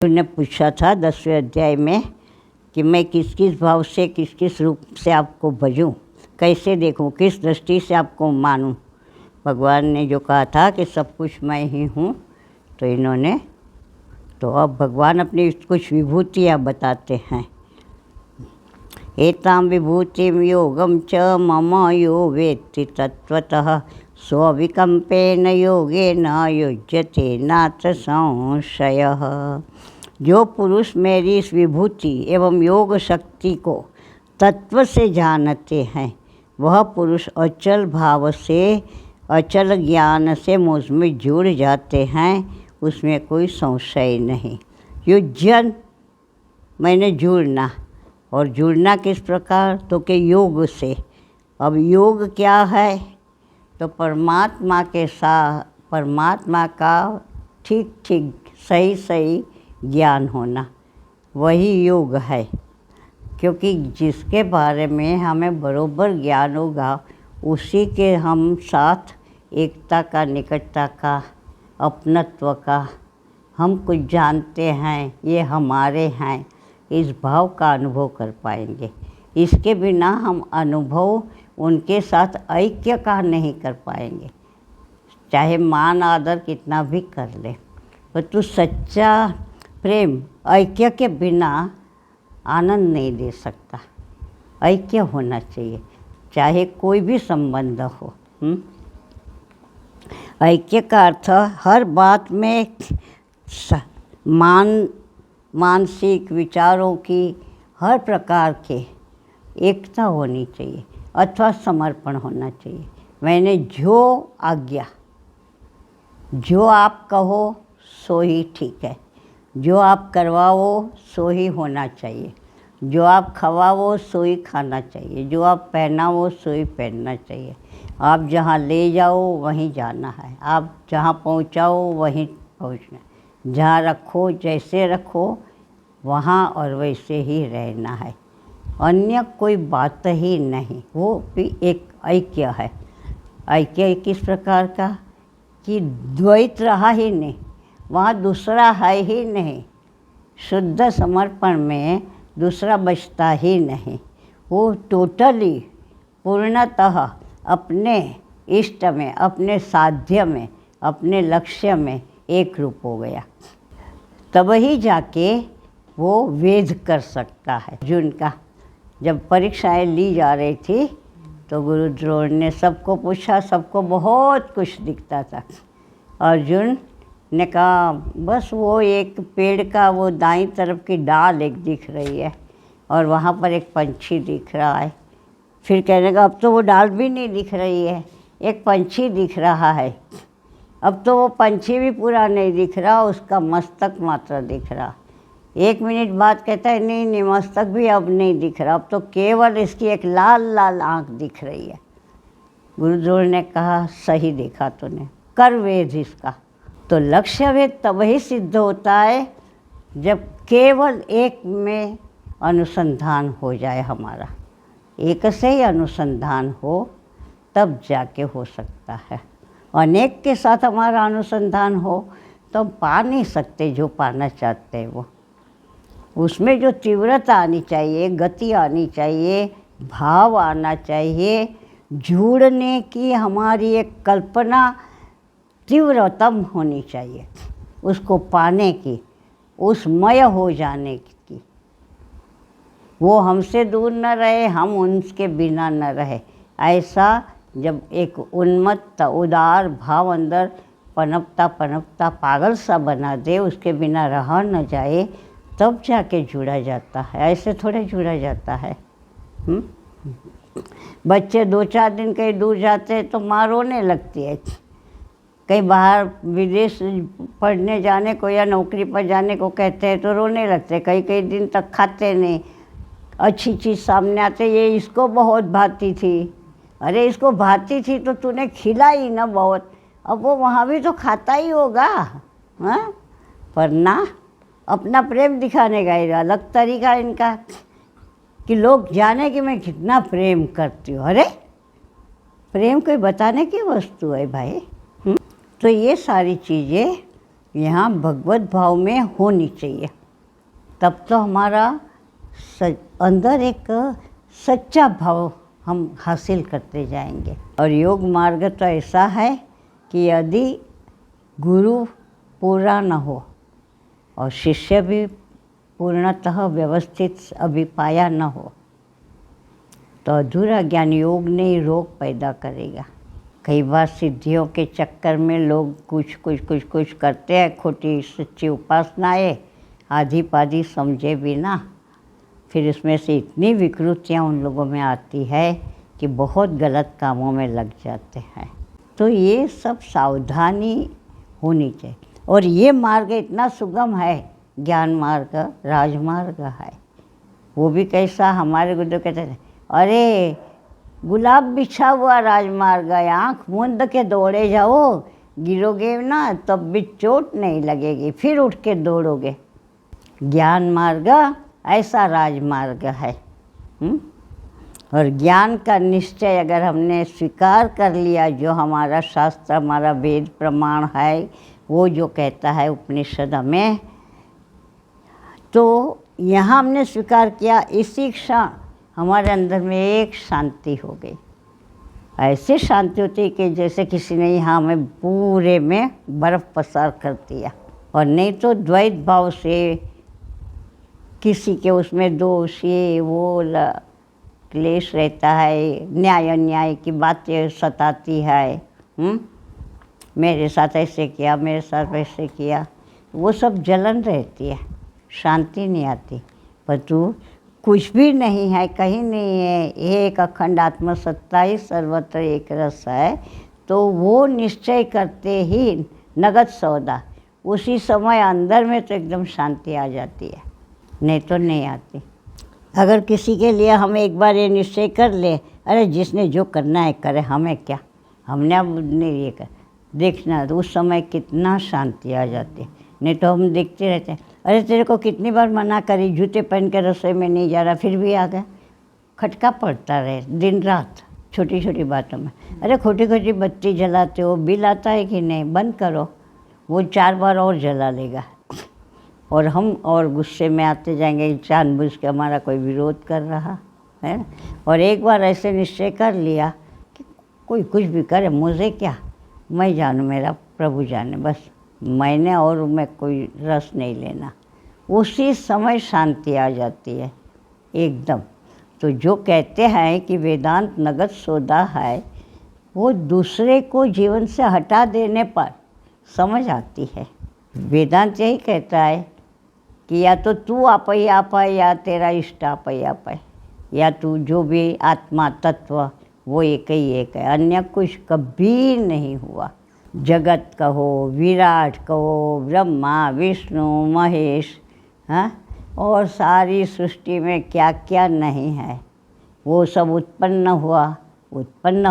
ने पूछा था 10वें अध्याय में कि मैं किस किस भाव से किस किस रूप से आपको भजूं, कैसे देखूं, किस दृष्टि से आपको मानूं। भगवान ने जो कहा था कि सब कुछ मैं ही हूँ, तो इन्होंने अब भगवान अपनी कुछ विभूतियाँ बताते हैं। एतां विभूतिं योगं च मम यो वेत्ति तत्त्वतः स्वविकम्पेन योगेन युज्यते नात्र संशयः। जो पुरुष मेरी इस विभूति एवं योग शक्ति को तत्व से जानते हैं, वह पुरुष अचल भाव से, अचल ज्ञान से मुझ में जुड़ जाते हैं, उसमें कोई संशय नहीं। युज्यन मैंने जुड़ना, और जुड़ना किस प्रकार, तो के योग से। अब योग क्या है, तो परमात्मा के साथ परमात्मा का ठीक ठीक सही सही ज्ञान होना, वही योग है। क्योंकि जिसके बारे में हमें बरोबर ज्ञान होगा, उसी के हम साथ एकता का, निकटता का, अपनत्व का, हम कुछ जानते हैं, ये हमारे हैं, इस भाव का अनुभव कर पाएंगे। इसके बिना हम अनुभव उनके साथ ऐक्य का नहीं कर पाएंगे, चाहे मान आदर कितना भी कर ले। परंतु सच्चा प्रेम ऐक्य के बिना आनंद नहीं दे सकता। ऐक्य होना चाहिए, चाहे कोई भी संबंध हो। ऐक्य का अर्थ हर बात में मानसिक विचारों की हर प्रकार के एकता होनी चाहिए, अथवा समर्पण होना चाहिए। मैंने जो आज्ञा, जो आप कहो सो ही ठीक है, जो आप करवाओ सो ही होना चाहिए, जो आप खवाओ सो ही खाना चाहिए, जो आप पहनाओ सो ही पहनना चाहिए। आप जहाँ ले जाओ वहीं जाना है, आप जहाँ पहुँचाओ वहीं पहुँचना है, जहाँ रखो जैसे रखो वहाँ और वैसे ही रहना है, अन्य कोई बात ही नहीं। वो भी एक ऐक्य है। ऐक्य किस प्रकार का, कि द्वैत रहा ही नहीं, वहाँ दूसरा है ही नहीं। शुद्ध समर्पण में दूसरा बचता ही नहीं। वो टोटली पूर्णतः अपने इष्ट में, अपने साध्य में, अपने लक्ष्य में एक रूप हो गया। तब ही जाके वो वेद कर सकता है। अर्जुन का जब परीक्षाएं ली जा रही थी, तो गुरु द्रोण ने सबको पूछा, सबको बहुत कुछ दिखता था। अर्जुन ने कहा बस वो एक पेड़ का वो दाईं तरफ की डाल एक दिख रही है, और वहाँ पर एक पंछी दिख रहा है। फिर कहने का अब तो वो डाल भी नहीं दिख रही है, एक पंछी दिख रहा है। अब तो वो पंछी भी पूरा नहीं दिख रहा, उसका मस्तक मात्र दिख रहा। 1 मिनट बाद कहता है नहीं नहीं, मस्तक भी अब नहीं दिख रहा, अब तो केवल इसकी एक लाल लाल आँख दिख रही है। गुरुद्रोण ने कहा सही देखा तूने, कर वेद इसका। तो लक्ष्य वेद तब ही सिद्ध होता है जब केवल एक में अनुसंधान हो जाए हमारा, एक से ही अनुसंधान हो, तब जाके हो सकता है। अनेक के साथ हमारा अनुसंधान हो तो हम पा नहीं सकते जो पाना चाहते हैं। वो उसमें जो तीव्रता आनी चाहिए, गति आनी चाहिए, भाव आना चाहिए, जुड़ने की हमारी एक कल्पना तीव्रतम होनी चाहिए, उसको पाने की, उस मय हो जाने की। वो हमसे दूर न रहे, हम उनके बिना न रहे। ऐसा जब एक उन्मत्त उदार भाव अंदर पनपता पनपता पागल सा बना दे, उसके बिना रहा न जाए, तब जाके जुड़ा जाता है। ऐसे थोड़े जुड़ा जाता है। बच्चे 2-4 दिन कहीं दूर जाते हैं तो माँ रोने लगती है। कहीं बाहर विदेश पढ़ने जाने को या नौकरी पर जाने को कहते हैं तो रोने लगते हैं। कई दिन तक खाते नहीं, अच्छी चीज़ सामने आते, ये इसको बहुत भाती थी। अरे इसको भाती थी तो तूने खिलाई ना बहुत, अब वो वहाँ भी तो खाता ही होगा। हाँ, पर ना, अपना प्रेम दिखाने का ही अलग तरीका इनका, कि लोग जाने कि मैं कितना प्रेम करती हूँ। अरे प्रेम कोई बताने की वस्तु है भाई। तो ये सारी चीज़ें यहाँ भगवत भाव में होनी चाहिए। तब तो हमारा अंदर एक सच्चा भाव हम हासिल करते जाएंगे। और योग मार्ग तो ऐसा है कि यदि गुरु पूरा न हो और शिष्य भी पूर्णतः व्यवस्थित अभी पाया न हो तो अधूरा ज्ञान योग ने ही रोग पैदा करेगा। कई बार सिद्धियों के चक्कर में लोग कुछ करते हैं, खोटी सच्ची उपासनाएं आधी पाधी समझे बिना, फिर इसमें से इतनी विकृतियाँ उन लोगों में आती है कि बहुत गलत कामों में लग जाते हैं। तो ये सब सावधानी होनी चाहिए। और ये मार्ग इतना सुगम है, ज्ञान मार्ग राजमार्ग है। वो भी कैसा, हमारे गुरुदेव कहते थे, अरे गुलाब बिछा हुआ राजमार्ग है, आँख मूंद के दौड़े जाओ, गिरोगे ना तब भी चोट नहीं लगेगी, फिर उठ के दौड़ोगे। ज्ञान मार्ग ऐसा राजमार्ग है। और ज्ञान का निश्चय अगर हमने स्वीकार कर लिया, जो हमारा शास्त्र, हमारा वेद प्रमाण है, वो जो कहता है उपनिषद में, तो यहाँ हमने स्वीकार किया, इसी क्षण हमारे अंदर में एक शांति हो गई। ऐसी शांति होती है कि जैसे किसी ने यहाँ हमें पूरे में बर्फ़ पसार कर दिया। और नहीं तो द्वैत भाव से किसी के उसमें दोष ये वो क्लेश रहता है, न्याय अन्याय की बातें सताती है। मेरे साथ ऐसे किया, मेरे साथ वैसे किया, वो सब जलन रहती है, शांति नहीं आती। पर तू कुछ भी नहीं है, कहीं नहीं है, एक अखंड आत्म सत्ता ही सर्वत्र एक रस है, तो वो निश्चय करते ही नगद सौदा, उसी समय अंदर में तो एकदम शांति आ जाती है, नहीं तो नहीं आती। अगर किसी के लिए हम एक बार ये निश्चय कर ले, अरे जिसने जो करना है करे, हमें क्या, हमने अब नहीं ये कर, देखना तो उस समय कितना शांति आ जाती है। नहीं तो हम देखते रहते हैं, अरे तेरे को कितनी बार मना करी, जूते पहन के रसोई में नहीं जा रहा, फिर भी आ गया। खटका पड़ता रहे दिन रात छोटी छोटी बातों में। अरे खोटी खोटी बत्ती जलाते हो, बिल आता है कि नहीं, बंद करो, वो 4 बार और जला लेगा। और हम और गुस्से में आते जाएंगे, जानबूझ के हमारा कोई विरोध कर रहा है। और एक बार ऐसे निश्चय कर लिया कि कोई कुछ भी करे, मुझे क्या, मैं जानूँ, मेरा प्रभु जाने, बस मैंने और मैं कोई रस नहीं लेना, उसी समय शांति आ जाती है एकदम। तो जो कहते हैं कि वेदांत नगद सौदा है, वो दूसरे को जीवन से हटा देने पर समझ आती है। वेदांत यही कहता है कि या तो तू आप ही आप है, या तेरा इष्ट आप ही आप है, या तू जो भी आत्मा तत्व वो एक ही एक है, अन्य कुछ कभी नहीं हुआ। जगत कहो, विराट कहो, ब्रह्मा विष्णु महेश, हाँ, और सारी सृष्टि में क्या क्या नहीं है, वो सब उत्पन्न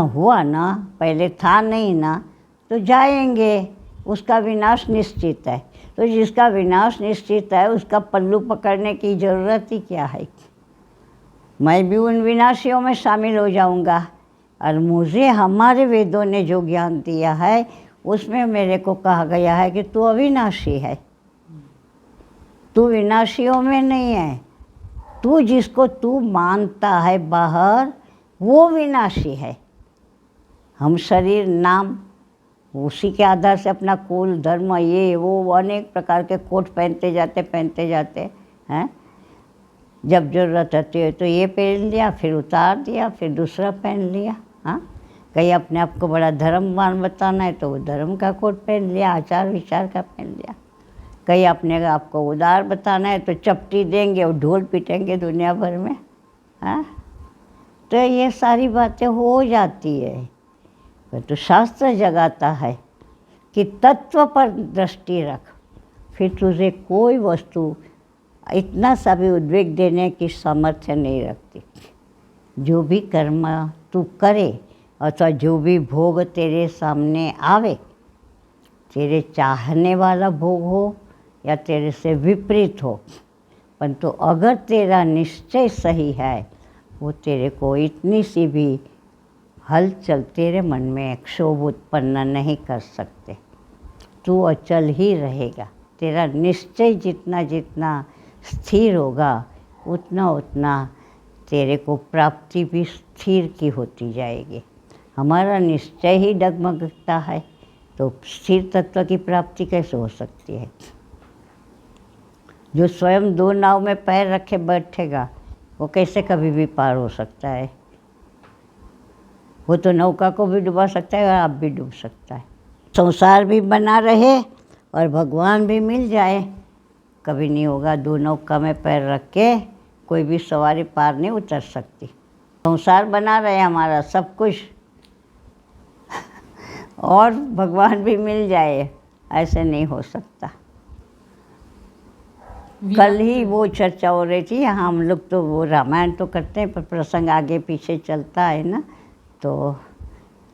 हुआ ना, पहले था नहीं ना, तो जाएंगे, उसका विनाश निश्चित है। तो जिसका विनाश निश्चित है उसका पल्लू पकड़ने की ज़रूरत ही क्या है। मैं भी उन विनाशियों में शामिल हो जाऊंगा। और मुझे हमारे वेदों ने जो ज्ञान दिया है उसमें मेरे को कहा गया है कि तू अविनाशी है, तू विनाशियों में नहीं है। तू जिसको तू मानता है बाहर, वो विनाशी है। हम शरीर नाम उसी के आधार से अपना कुल धर्म ये वो अनेक प्रकार के कोट पहनते जाते हैं। जब जरूरत होती है तो ये पहन लिया, फिर उतार दिया, फिर दूसरा पहन लिया। हाँ, कहीं अपने आप को बड़ा धर्मवान बताना है तो वो धर्म का कोट पहन लिया, आचार विचार का पहन लिया। कहीं अपने आपको उदार बताना है तो चपटी देंगे और ढोल पीटेंगे दुनिया भर में। हाँ, तो ये सारी बातें हो जाती है। तो शास्त्र जगाता है कि तत्व पर दृष्टि रख, फिर तुझे कोई वस्तु इतना सा भी उद्वेग देने की सामर्थ्य नहीं रखती। जो भी कर्म तू करे अथवा जो भी भोग तेरे सामने आवे, तेरे चाहने वाला भोग हो या तेरे से विपरीत हो, परंतु अगर तेरा निश्चय सही है, वो तेरे को इतनी सी भी हलचल तेरे मन में क्षोभ उत्पन्न नहीं कर सकते। तू अचल ही रहेगा। तेरा निश्चय जितना जितना स्थिर होगा उतना उतना तेरे को प्राप्ति भी स्थिर की होती जाएगी। हमारा निश्चय ही डगमगता है तो स्थिर तत्व की प्राप्ति कैसे हो सकती है? जो स्वयं दो नाव में पैर रखे बैठेगा वो कैसे कभी भी पार हो सकता है? वो तो नौका को भी डुबा सकता है और आप भी डूब सकता है। संसार भी बना रहे और भगवान भी मिल जाए, कभी नहीं होगा। दो नौका में पैर रख के कोई भी सवारी पार नहीं उतर सकती। संसार बना रहे हमारा सब कुछ और भगवान भी मिल जाए, ऐसे नहीं हो सकता। कल ही वो चर्चा हो रही थी यहाँ, हम लोग तो वो रामायण तो करते हैं पर प्रसंग आगे पीछे चलता है ना। तो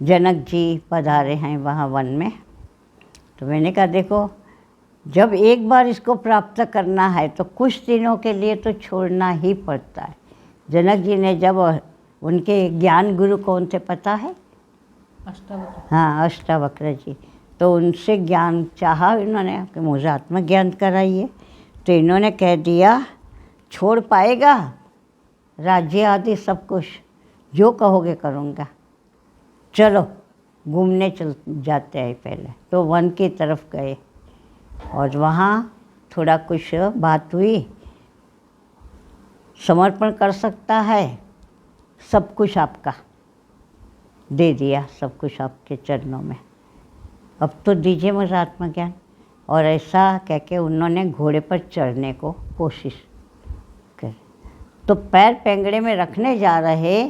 जनक जी पधारे हैं वहाँ वन में, तो मैंने कहा देखो जब एक बार इसको प्राप्त करना है तो कुछ दिनों के लिए तो छोड़ना ही पड़ता है। जनक जी ने जब उनके ज्ञान गुरु कौन थे पता है? अष्टावक्र। हाँ, अष्टावक्र जी। तो उनसे ज्ञान चाहा इन्होंने कि मुझे आत्मज्ञान कराइए। तो इन्होंने कह दिया छोड़ पाएगा? राज्य आदि सब कुछ जो कहोगे करूँगा, चलो घूमने चल जाते हैं पहले। तो वन की तरफ गए और वहाँ थोड़ा कुछ बात हुई। समर्पण कर सकता है, सब कुछ आपका दे दिया, सब कुछ आपके चरणों में, अब तो दीजिए मुझे आत्मज्ञान। और ऐसा कह के उन्होंने घोड़े पर चढ़ने को कोशिश कर, तो पैर पेंगड़े में रखने जा रहे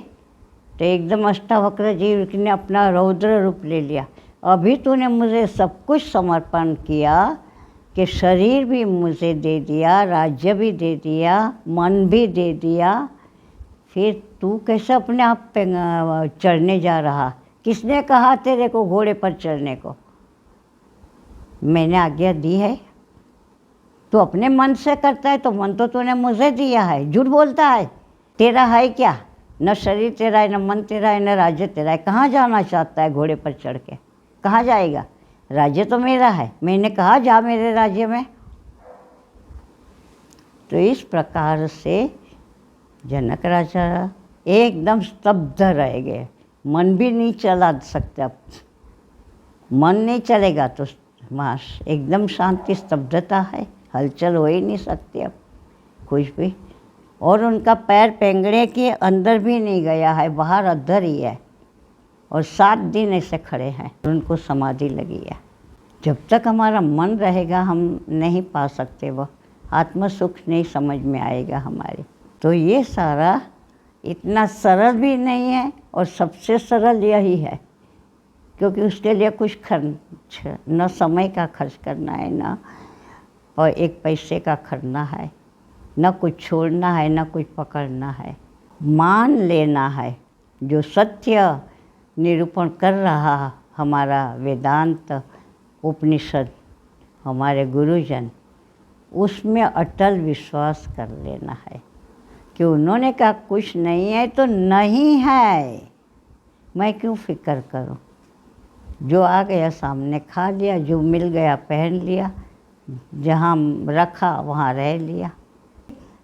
तो एकदम अष्टावक्र जी ने अपना रौद्र रूप ले लिया। अभी तूने मुझे सब कुछ समर्पण किया कि शरीर भी मुझे दे दिया, राज्य भी दे दिया, मन भी दे दिया, फिर तू कैसे अपने आप पे चढ़ने जा रहा? किसने कहा तेरे को घोड़े पर चढ़ने को? मैंने आज्ञा दी है। तू अपने मन से करता है तो मन तो तूने मुझे दिया है, झूठ बोलता है। तेरा है क्या? न शरीर तेरा है, न मन तेरा है, न राज्य तेरा है। कहाँ जाना चाहता है घोड़े पर चढ़ के? कहाँ जाएगा? राज्य तो मेरा है, मैंने कहा जा मेरे राज्य में। तो इस प्रकार से जनक राजा एकदम स्तब्ध रह गए। मन भी नहीं चला सकते। अब मन नहीं चलेगा तो वहाँ एकदम शांति स्तब्धता है, हलचल हो ही नहीं सकती अब कुछ भी। और उनका पैर पेंगड़े के अंदर भी नहीं गया है, बाहर अद्धर ही है। और 7 दिन ऐसे खड़े हैं, उनको समाधि लगी है। जब तक हमारा मन रहेगा हम नहीं पा सकते, वह आत्म सुख नहीं समझ में आएगा हमारे। तो ये सारा इतना सरल भी नहीं है और सबसे सरल यही है, क्योंकि उसके लिए कुछ खर्च न समय का खर्च करना है, न और 1 पैसे का खर्चना है, न कुछ छोड़ना है, न कुछ पकड़ना है। मान लेना है। जो सत्य निरूपण कर रहा हमारा वेदांत उपनिषद, हमारे गुरुजन, उसमें अटल विश्वास कर लेना है कि उन्होंने कहा कुछ नहीं है तो नहीं है, मैं क्यों फिक्र करूं? जो आ गया सामने खा लिया, जो मिल गया पहन लिया, जहाँ रखा वहाँ रह लिया।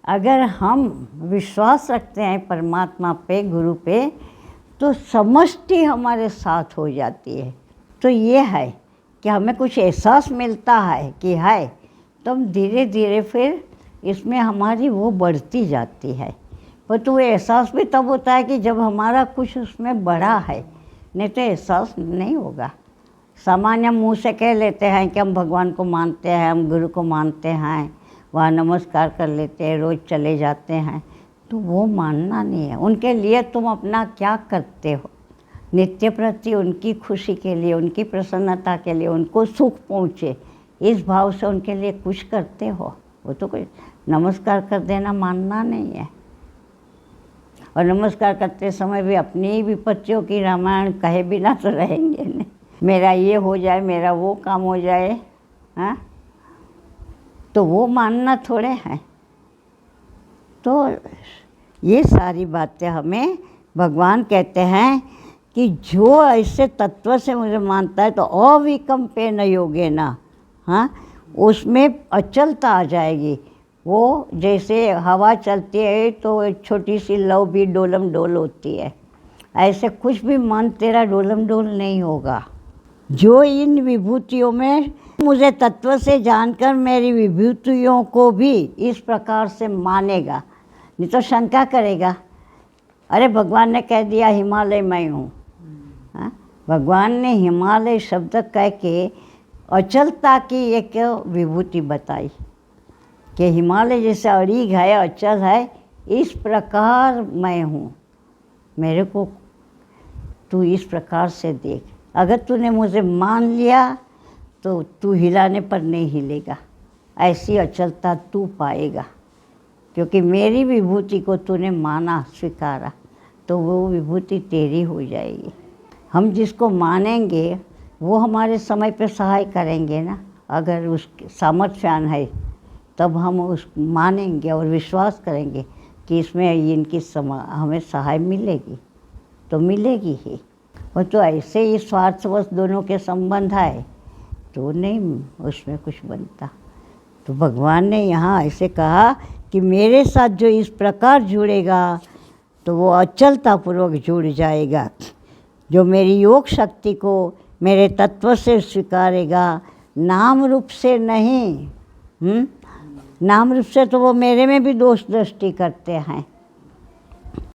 अगर हम विश्वास रखते हैं परमात्मा पे, गुरु पे, तो समष्टि हमारे साथ हो जाती है। तो ये है कि हमें कुछ एहसास मिलता है कि है, तो हम धीरे धीरे फिर इसमें हमारी वो बढ़ती जाती है। पर तो एहसास भी तब होता है कि जब हमारा कुछ उसमें बढ़ा है, नहीं तो एहसास नहीं होगा। सामान्य मुँह से कह लेते हैं कि हम भगवान को मानते हैं, हम गुरु को मानते हैं, वहाँ नमस्कार कर लेते हैं, रोज़ चले जाते हैं, तो वो मानना नहीं है। उनके लिए तुम अपना क्या करते हो? नित्य प्रति उनकी खुशी के लिए, उनकी प्रसन्नता के लिए, उनको सुख पहुँचे, इस भाव से उनके लिए कुछ करते हो। वो तो कोई नमस्कार कर देना मानना नहीं है। और नमस्कार करते समय भी अपनी विपत्तियों की रामायण कहे बिना तो रहेंगे नहीं। मेरा ये हो जाए, मेरा वो काम हो जाए, हाँ, तो वो मानना थोड़े हैं। तो ये सारी बातें हमें भगवान कहते हैं कि जो ऐसे तत्व से मुझे मानता है तो अविकम्पेन योगेन हाँ, उसमें अचलता आ जाएगी। वो जैसे हवा चलती है तो एक छोटी सी लौ भी डोलम डोल होती है, ऐसे कुछ भी मन तेरा डोलम डोल नहीं होगा। जो इन विभूतियों में मुझे तत्व से जानकर मेरी विभूतियों को भी इस प्रकार से मानेगा, नहीं तो शंका करेगा, अरे भगवान ने कह दिया हिमालय मैं हूँ। हाँ, भगवान ने हिमालय शब्द कह के अचलता की एक विभूति बताई कि हिमालय जैसे अड़ीग है, अचल है, इस प्रकार मैं हूँ, मेरे को तू इस प्रकार से देख। अगर तूने मुझे मान लिया तो तू हिलाने पर नहीं हिलेगा, ऐसी अचलता तू पाएगा, क्योंकि मेरी विभूति को तूने माना, स्वीकारा, तो वो विभूति तेरी हो जाएगी। हम जिसको मानेंगे वो हमारे समय पे सहाय करेंगे ना। अगर उस सामर्थ्यवान है तब हम उस मानेंगे और विश्वास करेंगे कि इसमें इनकी हमें सहाय मिलेगी, तो मिलेगी ही। और तो ऐसे ही स्वार्थवश दोनों के संबंध है तो नहीं उसमें कुछ बनता। तो भगवान ने यहाँ ऐसे कहा कि मेरे साथ जो इस प्रकार जुड़ेगा तो वो अचलतापूर्वक जुड़ जाएगा। जो मेरी योग शक्ति को मेरे तत्व से स्वीकारेगा, नाम रूप से नहीं। नाम रूप से तो वो मेरे में भी दोष दृष्टि करते हैं,